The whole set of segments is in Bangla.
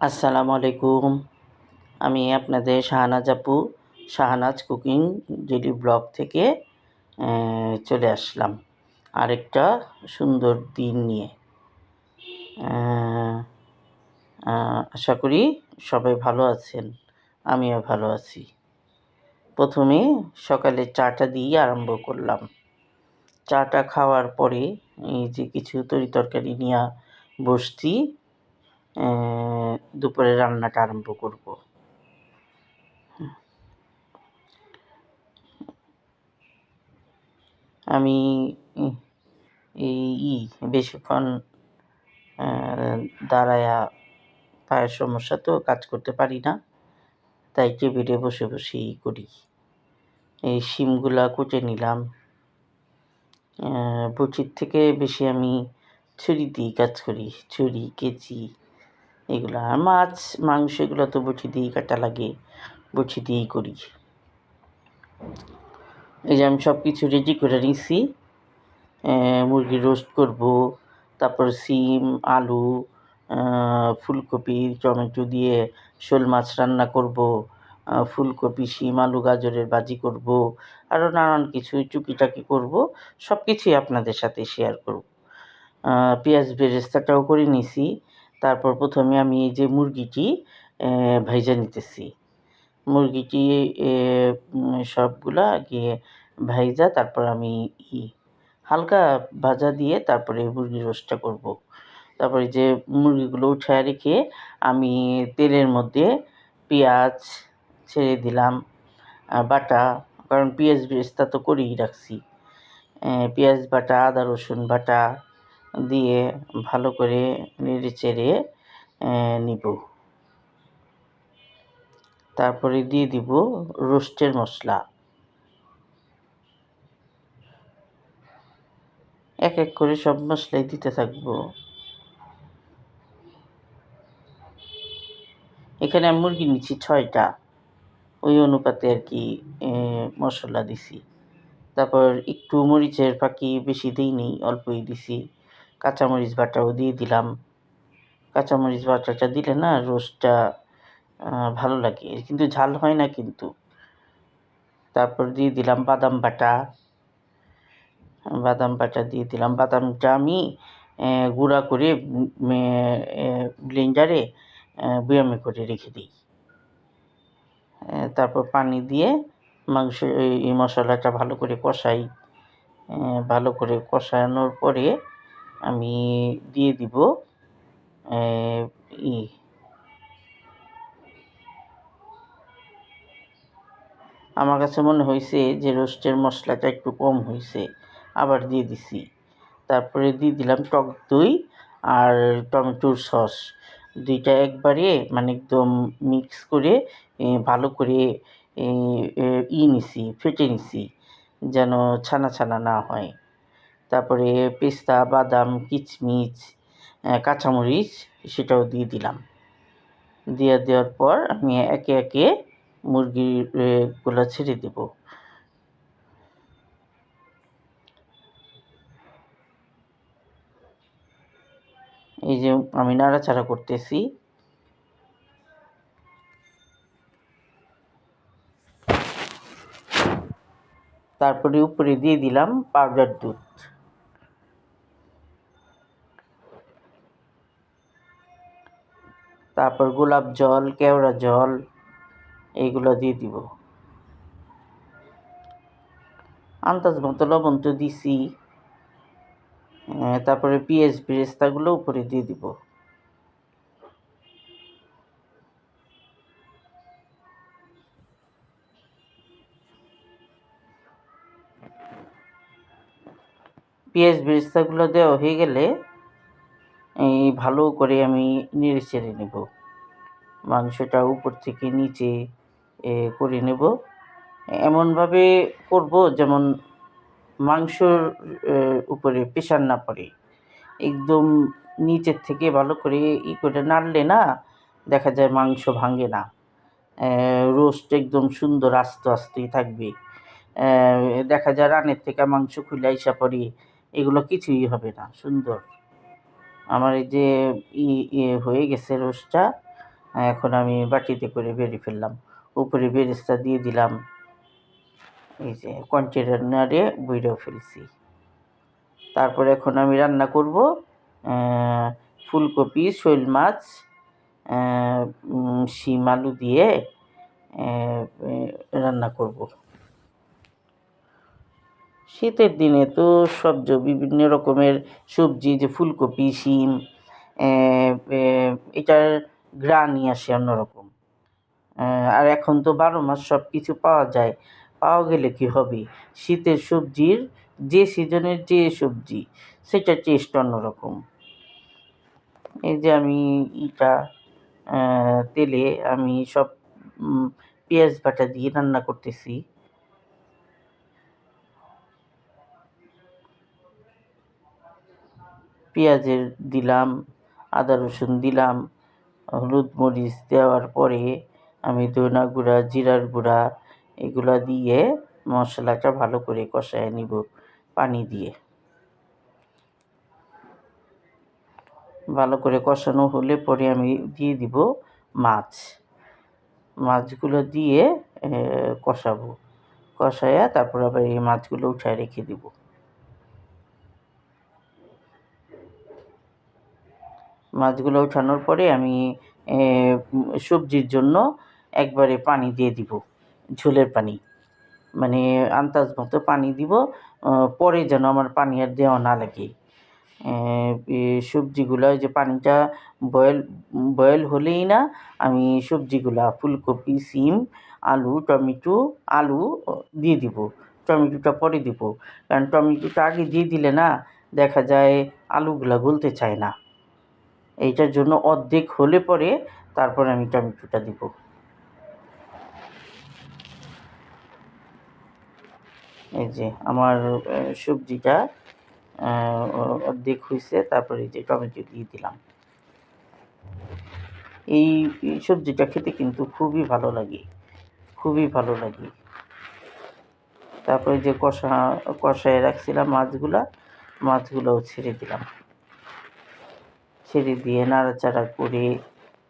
আসসালামু আলাইকুম। আমি আপনাদের শাহনাজ আপু, শাহনাজ কুকিং ডেইলি ব্লগ থেকে চলে আসলাম আরেকটা সুন্দর দিন নিয়ে। অ্যা আশা করি সবাই ভালো আছেন। আমিও ভালো আছি। প্রথমে সকালে চাটা দিয়ে আরম্ভ করলাম। চাটা খাওয়ার পরে এই যে কিছু তরিতরকারি নিয়া বসছি। দুপুরে রান্নাটা আরম্ভ করব। আমি ই এই বেশিক্ষণ দাঁড়ায়া পায়ের সমস্যা তো কাজ করতে পারি না। তাই টেবিলে বসে বসেই করি। এই শিমগুলা কুটে নিলাম। বঁচির থেকে বেশি আমি ছুরি দিয়েই কাজ করি। ছুরি, কেঁচি এগুলা। আর মাছ, মাংস এগুলো তো বঁটি দিয়েই কাটা লাগে। বঁটি দিয়েই করি। এই যে আমি সব কিছু রেডি করে নিছি। মুরগির রোস্ট করব, তারপর সিম, আলু, ফুলকপি, টমেটো দিয়ে শোল মাছ রান্না করব, ফুলকপি, শিম, আলু, গাজরের ভাজি করব, আরও নানান কিছু টুকিটাকি করব। সব কিছুই আপনাদের সাথে শেয়ার করব। পেঁয়াজ বেরেস্তাটাও করে নিছি। তারপর প্রথমে আমি এই যে মুরগিটি ভাইজা নিতেছি। মুরগিটি সবগুলা আগে ভাইজা তারপর আমি হালকা ভাজা দিয়ে তারপরে মুরগির রোস্টটা করব। তারপরে যে মুরগিগুলো উঠায় রেখে আমি তেলের মধ্যে পেঁয়াজ ছেড়ে দিলাম বাটা, কারণ পেঁয়াজ বেরেস্তা তো করেই রাখছি। পেঁয়াজ বাটা, আদা রসুন বাটা দিয়ে ভালো করে নেড়ে চেড়ে নিব। তারপরে দিয়ে দিব রোস্টের মশলা। এক এক করে সব মশলাই দিতে থাকবো। এখানে আমি মুরগি নিচ্ছি 6টা, ওই অনুপাতে আর কি মশলা দিছি। তারপর একটু মরিচের ফাঁকি বেশি দিইনি, অল্পই দিছি। কাঁচামরিচ বাটাও দিয়ে দিলাম। কাঁচামরিচ বাটাটা দিলে না রোস্টটা ভালো লাগে, কিন্তু ঝাল হয় না কিন্তু। তারপর দিয়ে দিলাম বাদাম বাটা। দিয়ে দিলাম। বাদামটা আমি গুঁড়া করে ব্লেন্ডারে বয়ামে করে রেখে দিই। তারপর পানি দিয়ে এই মশলাটা ভালো করে কষাই। ভালো করে কষানোর পরে আমি দিয়ে দিব আমার কাছে মনে হয়েছে যে রোস্টের মশলাটা একটু কম হয়েছে, আবার দিয়ে দিছি। তারপরে দিয়ে দিলাম টক দই আর টমেটোর সস। দুইটা একবারে মানে একদম মিক্স করে ভালো করে ফেটে নিছি, যেন ছানা ছানা না হয়। তারপরে পেস্তা, বাদাম, কিচমিচ, কাঁচামরিচ সেটাও দিয়ে দিলাম। দেওয়ার পর আমি একে একে মুরগিগুলো ছেড়ে দেব। এই যে আমি নাড়াচাড়া করতেছি। তারপরে উপরে দিয়ে দিলাম পাউডার দুধ। তারপর গোলাপ জল, কেওড়া জল এইগুলো দিয়ে দিব। আন্দাজ মতো লবণ তো দিছি। তারপরে পেঁয়াজ বেরেস্তাগুলো উপরে দিয়ে দিব। পেঁয়াজ বেরেস্তাগুলো দেওয়া হয়ে গেলে ভালো করে আমি নেড়ে চেড়ে নেব। মাংসটা উপর থেকে নিচে করে নেব। এমনভাবে করব যেমন মাংসর উপরে প্রেশার না পড়ে। একদম নিচের থেকে ভালো করে করে নাড়লে না দেখা যায় মাংস ভাঙে না। রোস্ট একদম সুন্দর আস্তেই থাকবে। দেখা যায় রানের থেকে মাংস খুলে আইসা পড়ে, এগুলো কিছুই হবে না, সুন্দর। আমার এই যে হয়ে গেছে রোস্টটা, এখন আমি বাটিতে করে বেড়ে ফেললাম, উপরে বেরেস্তা দিয়ে দিলাম, এই যে কন্টেনারে বইরেও ফেলছি। তারপরে এখন আমি রান্না করব ফুলকপি, শৈল মাছ, শিম আলু দিয়ে রান্না করব। শীতের দিনে তো বিভিন্ন রকমের সবজি, যে ফুলকপি, শিম, এটার ঘ্রাণই আসে অন্যরকম। আর এখন তো 12 মাস সব কিছু পাওয়া যায়। পাওয়া গেলে কি হবে, শীতের সবজির যে সিজনের যে সবজি সেটার টেস্ট অন্যরকম। এই যে আমি তেলে আমি সব পেঁয়াজ বাটা দিয়ে রান্না করতেছি। পেঁয়াজের দিলাম, আদা রসুন দিলাম, হলুদ মরিচ দেওয়ার পরে আমি ধনা গুঁড়া, জিরার গুঁড়া এগুলো দিয়ে মশলাটা ভালো করে কষায় নিব পানি দিয়ে। ভালো করে কষানো হলে পরে আমি দিয়ে দিব মাছ। মাছগুলো দিয়ে কষাবো। কষায়া তারপর আবার এই মাছগুলো উঠায় রেখে দিব। মাছগুলো উঠানোর পরে আমি সবজির জন্য একবারে পানি দিয়ে দিব, ঝোলের পানি। মানে আন্দাজ মতো পানি দিব, পরে যেন আমার পানি আর দেওয়া না লাগে। সবজিগুলো ওই যে পানিটা বয়েল হলেই না আমি সবজিগুলা ফুলকপি, শিম, আলু, টমেটো, আলু দিয়ে দিব। টমেটোটা পরে দিব, কারণ টমেটোটা আগে দিয়ে দিলে না দেখা যায় আলুগুলা গলতে চায় না। এইটার জন্য অর্ধেক হলে পরে তারপরে আমি টমেটোটা দিব। এই যে আমার সবজিটা অর্ধেক হয়েছে, তারপরে এই যে টমেটো দিয়ে দিলাম। এই সবজিটা খেতে কিন্তু খুবই ভালো লাগে, খুবই ভালো লাগে। তারপরে যে কষায় রাখছিলাম মাছগুলোও ছেড়ে দিলাম। ছেড়ে দিয়ে নাড়াচাড়া করে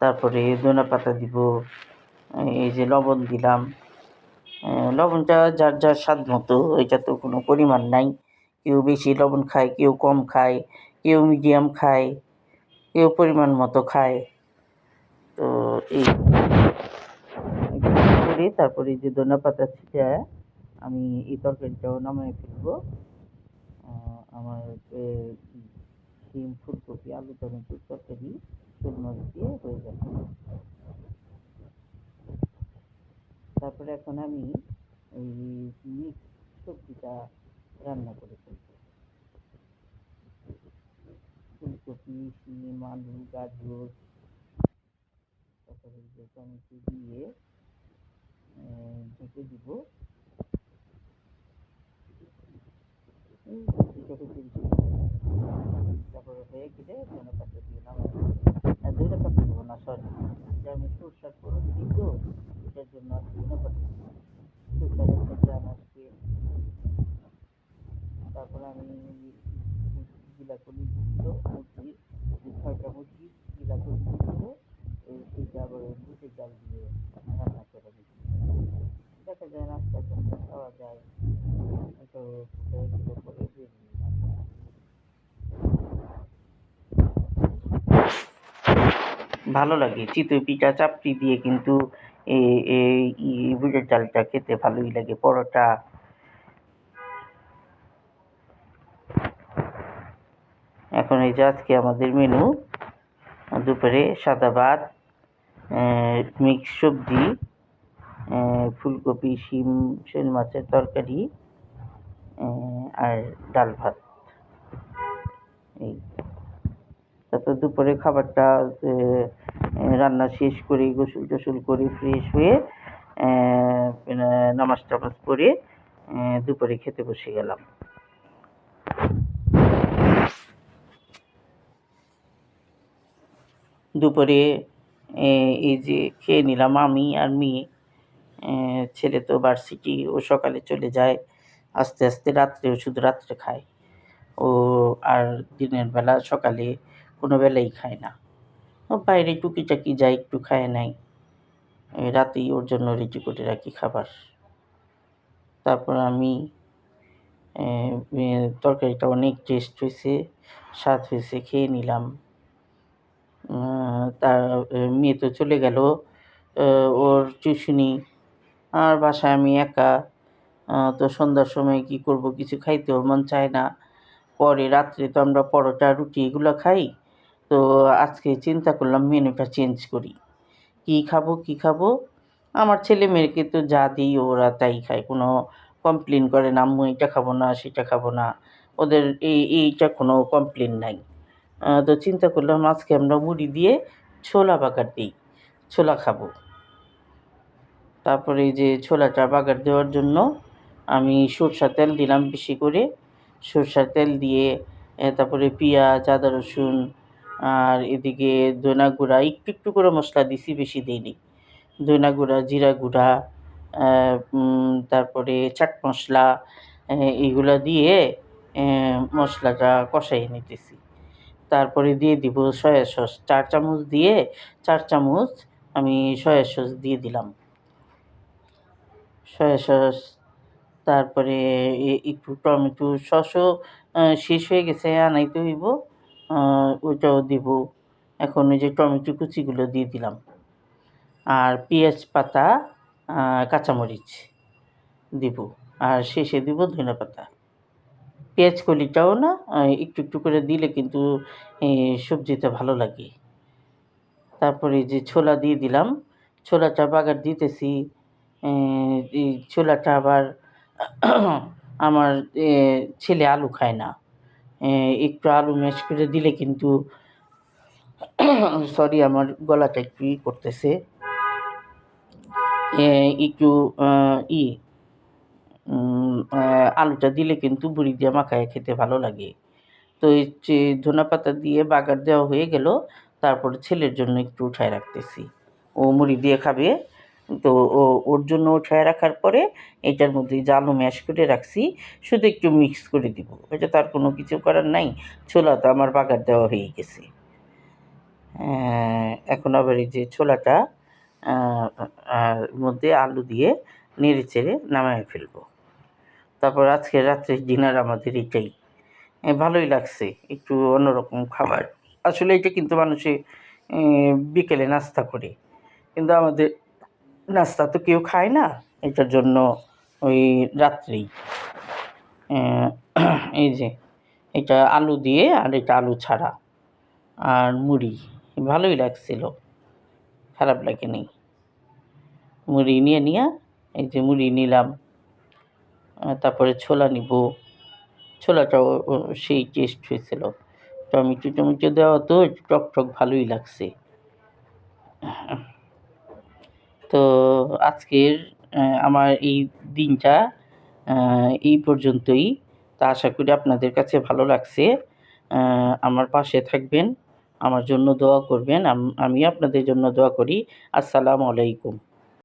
তারপরে ধনেপাতা দিব, এই যে লবণ দিলাম। লবণটা যার যার স্বাদ মতো, এটা তো কোনো পরিমাণ নাই। কেউ বেশি লবণ খায়, কেউ কম খায়, কেউ মিডিয়াম খায়, কেউ পরিমাণ মতো খায়। তো এই করে তারপরে যে ধনেপাতা ছিটায় আমি এই তরকারিটাও নামিয়ে ফেলবো। আমার শিম, ফুলকপি, আলু, টমেটোর তরকারি শোল মাছ দিয়ে হয়ে যাবে। তারপরে এখন আমি এই মিক্স সবজিটা রান্না করে ফেলবো। ফুলকপি, শিম, আলু, গাজর, তারপরে যে টমেটো দিয়ে ঢেকে দিব। তারপরে হয়ে গেলে ধনেপাতা দিয়ে নামাবো। ধনেপাতা দেবো না, সরি, এটা আমি সরষার ফোড়ন দিই তো, এটার জন্য আমি ধনেপাতা দিই। সরষার একটা গ্রান আসবে। তারপরে আমি গিলা কলি দিচ্ছিল মুরগির, 6টা মুরগি গিলা কলি দিচ্ছিল, সেইটা আবার বুটের ডাল দিয়ে রান্না করে দিচ্ছি। দেখা যায় নাস্তা করতে খাওয়া যায়। তো হয়ে গেলে পরে দিয়ে দিলাম। ভালো লাগে চিতই পিঠা চাপটি দিয়ে, কিন্তু এই বুটের ডালটা খেতে ভালোই লাগে। পরোটা। এখন এই যে আজকে আমাদের মেনু দুপুরে সাদা ভাত, মিক্স সবজি, ফুলকপি, শিম, শোল মাছের তরকারি, আর ডাল ভাত। এই তারপর দুপুরে খাবারটা রান্না শেষ করে গোসল টোসল করে ফ্রেশ হয়ে নামাজ টামাজ পড়ে দুপুরে খেতে বসে গেলাম। দুপুরে এই যে খেয়ে নিলাম আমি আর মেয়ে। ছেলে তো ভার্সিটি, ও সকালে চলে যায়, আস্তে আস্তে রাত্রেও শুধু রাত্রে খায়। ও আর দিনের বেলা সকালে কোনো বেলাই খায় না। বাইরে টুকিটাকি যাই একটু খায় নেয়, রাতেই ওর জন্য রেডি করে রাখি খাবার। তারপর আমি তরকারিটা অনেক টেস্ট হয়েছে, স্বাদ হয়েছে, খেয়ে নিলাম। তার মেয়ে তো চলে গেল ওর টিউশনি, আর বাসায় আমি একা। তো সন্ধ্যার সময় কী করব, কিছু খাইতেও মন চায় না। পরে রাত্রে তো আমরা পরোটা রুটি এগুলো খাই। তো আজকে চিন্তা করলাম মেনুটা চেঞ্জ করি। কী খাবো কী খাবো, আমার ছেলে মেয়েকে তো যা দিই ওরা তাই খায়, কোনো কমপ্লেন করে না, আম্মু এটা খাবো না সেটা খাবো না, ওদের এইটা কোনো কমপ্লেন নাই। তো চিন্তা করলাম আজকে আমরা মুড়ি দিয়ে ছোলা বাগার দিই, ছোলা খাবো। তারপরে এই যে ছোলাটা বাগার দেওয়ার জন্য আমি সরষের তেল দিলাম বেশি করে। সরষের তেল দিয়ে তারপরে পেঁয়াজ, আদা, রসুন, আর এদিকে ধনা গুঁড়া একটু একটু করে মশলা দিছি, বেশি দিইনি। ধনা গুঁড়া, জিরা গুঁড়া, তারপরে চাট মশলা, এইগুলা দিয়ে মশলাটা কষাইয়ে নিতেছি। তারপরে দিয়ে দিব সয়া সস 4 চামচ, দিয়ে 4 চামচ আমি সয়া সস দিয়ে দিলাম। সয়া সস, তারপরে একটু টমেটো সসও শেষ হয়ে গেছে, আনাইতে হইব, ওইটাও দিব। এখন ওই যে টমেটো কুচিগুলো দিয়ে দিলাম, আর পেঁয়াজ পাতা, কাঁচামরিচ দিব, আর শেষে দিব ধনেপাতা। পেঁয়াজ কলিটাও না, একটু একটু করে দিলে কিন্তু সবজিটা ভালো লাগে। তারপরে যে ছোলা দিয়ে দিলাম, ছোলাটা বাগার দিতেছি। এই ছোলাটা আবার আমার ছেলে আলু খায় না। একটু আলু ম্যাশ করে দিলে কিন্তু সরি, আমার গলাটা একটু করতেছে। একটু ই আলুটা দিলে কিন্তু বড়ি দিয়ে মাখায় খেতে ভালো লাগে। তো এই যে ধনেপাতা দিয়ে বাগার দেওয়া হয়ে গেল, তারপরে ছেলের জন্য একটু উঠায় রাখতেছি, ও মুড়ি দিয়ে খাবে। তো ওর জন্য উঠায় রাখার পরে এটার মধ্যে যে আলু ম্যাশ করে রাখছি শুধু একটু মিক্স করে দিব, এটা তার কোনো কিছু করার নাই। ছোলা তো আমার বাগার দেওয়া হয়ে গেছে। এখন আবার এই যে ছোলাটা মধ্যে আলু দিয়ে নেড়ে চেড়ে নামায় ফেলবো। তারপর আজকে রাত্রের ডিনার আমাদের এটাই। ভালোই লাগছে, একটু অন্যরকম খাবার। আসলে এটা কিন্তু মানুষে বিকেলে নাস্তা করে, কিন্তু আমাদের নাস্তা তো কেউ খায় না, এটার জন্য ওই রাত্রেই এই যে এটা আলু দিয়ে, আর এটা আলু ছাড়া, আর মুড়ি, ভালোই লাগছিল, খারাপ লাগেনি। মুড়ি নিয়ে এই যে মুড়ি নিলাম, তারপরে ছোলা নিব। ছোলাটাও সেই টেস্ট হয়েছিল, টমেটো দেওয়া তো টক টক ভালোই লাগছে। তো আজকের আমার এই দিনটা এই পর্যন্তই। তা আশা করি আপনাদের কাছে ভালো লাগছে। আমার পাশে থাকবেন, আমার জন্য দোয়া করবেন, আমি আপনাদের জন্য দোয়া করি। আসসালামু আলাইকুম।